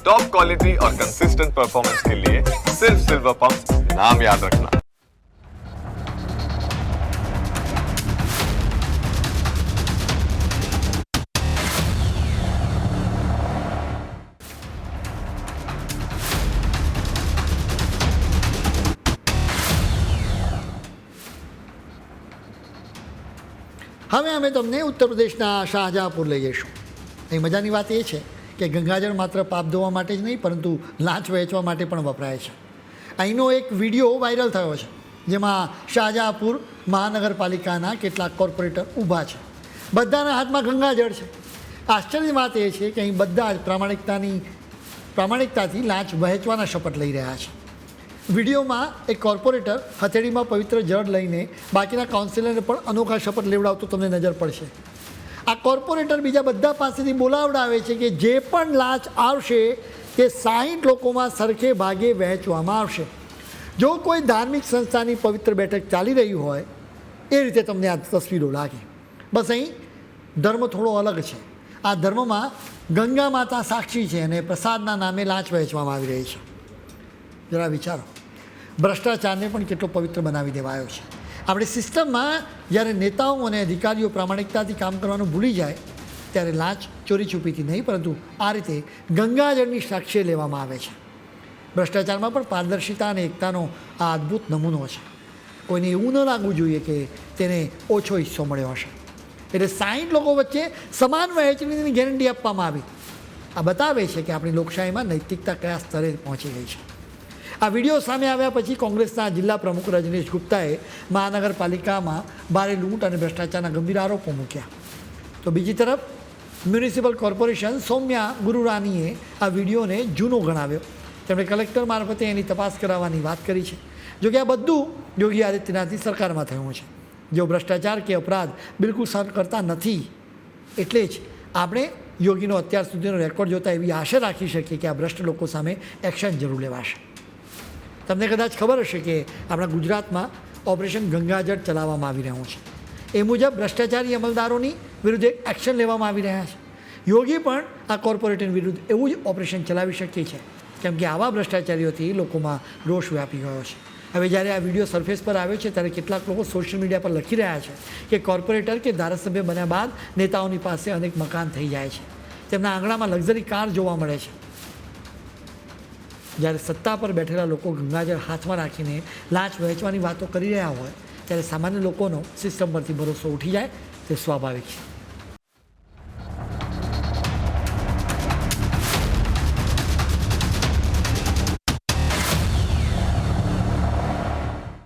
Top quality और consistent performance के लिए सिर्फ सिल्वर पंप नाम याद रखना। હવે અમે તમને ઉત્તર પ્રદેશના શાહજહાંપુર લઈ જઈશું. અહીં મજાની વાત એ છે કે ગંગાજળ માત્ર પાપ ધોવા માટે જ નહીં પરંતુ લાંચ વહેંચવા માટે પણ વપરાય છે. અહીંનો એક વિડીયો વાયરલ થયો છે જેમાં શાહજહાંપુર મહાનગરપાલિકાના કેટલાક કોર્પોરેટર ઊભા છે. બધાના હાથમાં ગંગાજળ છે. આશ્ચર્યની વાત એ છે કે અહીં બધા જ પ્રામાણિકતાથી લાંચ વહેંચવાના શપથ લઈ રહ્યા છે. વિડીયોમાં એક કોર્પોરેટર હથેળીમાં પવિત્ર જળ લઈને બાકીના કાઉન્સિલરને પણ અનોખા શપથ લેવડાવતો તમને નજર પડશે. આ કોર્પોરેટર બીજા બધા પાસેથી બોલાવડાવે છે કે જે પણ લાંચ આવશે તે 60 લોકોમાં સરખે ભાગે વહેંચવામાં આવશે. જો કોઈ ધાર્મિક સંસ્થાની પવિત્ર બેઠક ચાલી રહી હોય એ રીતે તમને આ તસવીરો લાગે. બસ અહીં ધર્મ થોડો અલગ છે. આ ધર્મમાં ગંગા માતા સાક્ષી છે અને પ્રસાદના નામે લાંચ વહેંચવામાં આવી રહી છે. જરા વિચારો, ભ્રષ્ટાચારને પણ કેટલો પવિત્ર બનાવી દેવાયો છે. આપણી સિસ્ટમમાં જ્યારે નેતાઓ અને અધિકારીઓ પ્રામાણિકતાથી કામ કરવાનું ભૂલી જાય ત્યારે લાંચ ચોરી છુપીથી નહીં પરંતુ આ રીતે ગંગાજળની સાક્ષી લેવામાં આવે છે. ભ્રષ્ટાચારમાં પણ પારદર્શિતા અને એકતાનો આ અદ્ભુત નમૂનો છે. કોઈને એવું ન લાગવું જોઈએ કે તેને ઓછો હિસ્સો મળ્યો હશે. એટલે 60 લોકો વચ્ચે સમાન વહેંચણીની ગેરંટી આપવામાં આવી. આ બતાવે છે કે આપણી લોકશાહીમાં નૈતિકતા કયા સ્તરે પહોંચી ગઈ છે. આ વિડીયો સામે આવ્યા પછી કોંગ્રેસના જિલ્લા પ્રમુખ રજનીશ ગુપ્તાએ મહાનગરપાલિકામાં ભારે લૂંટ અને ભ્રષ્ટાચારના ગંભીર આરોપો મૂક્યા. તો બીજી તરફ મ્યુનિસિપલ કોર્પોરેશન સૌમ્યા ગુરુરાનીએ આ વિડીયોને જૂનો ગણાવ્યો. તેમણે કલેક્ટર મારફતે એની તપાસ કરાવવાની વાત કરી છે. જોકે આ બધું યોગી આદિત્યનાથની સરકારમાં થયું છે. જેઓ ભ્રષ્ટાચાર કે અપરાધ બિલકુલ સહન કરતા નથી. એટલે જ આપણે યોગીનો અત્યાર સુધીનો રેકોર્ડ જોતા એવી આશા રાખી શકીએ કે આ ભ્રષ્ટ લોકો સામે એક્શન જરૂર લેવાશે. તમને કદાચ ખબર હશે કે આપણા ગુજરાતમાં ઓપરેશન ગંગાજળ ચલાવવામાં આવી રહ્યું છે. એ મુજબ ભ્રષ્ટાચારી અમલદારોની વિરુદ્ધ એક્શન લેવામાં આવી રહ્યા છે. યોગી પણ આ કોર્પોરેટર વિરુદ્ધ એવું જ ઓપરેશન ચલાવી શકે છે કેમ કે આવા ભ્રષ્ટાચારીઓથી લોકોમાં રોષ વ્યાપી ગયો છે. હવે જ્યારે આ વિડીયો સરફેસ પર આવ્યો છે ત્યારે કેટલાક લોકો સોશિયલ મીડિયા પર લખી રહ્યા છે કે કોર્પોરેટર કે ધારાસભ્ય બન્યા બાદ નેતાઓની પાસે અનેક મકાન થઈ જાય છે, તેમના આંગણામાં લક્ઝરી કાર જોવા મળે છે. જ્યારે સત્તા પર બેઠેલા લોકો ગંગાજળ હાથમાં રાખીને લાંચ વહેંચવાની વાતો કરી રહ્યા હોય ત્યારે સામાન્ય લોકોનો સિસ્ટમ પરથી ભરોસો ઉઠી જાય તે સ્વાભાવિક છે.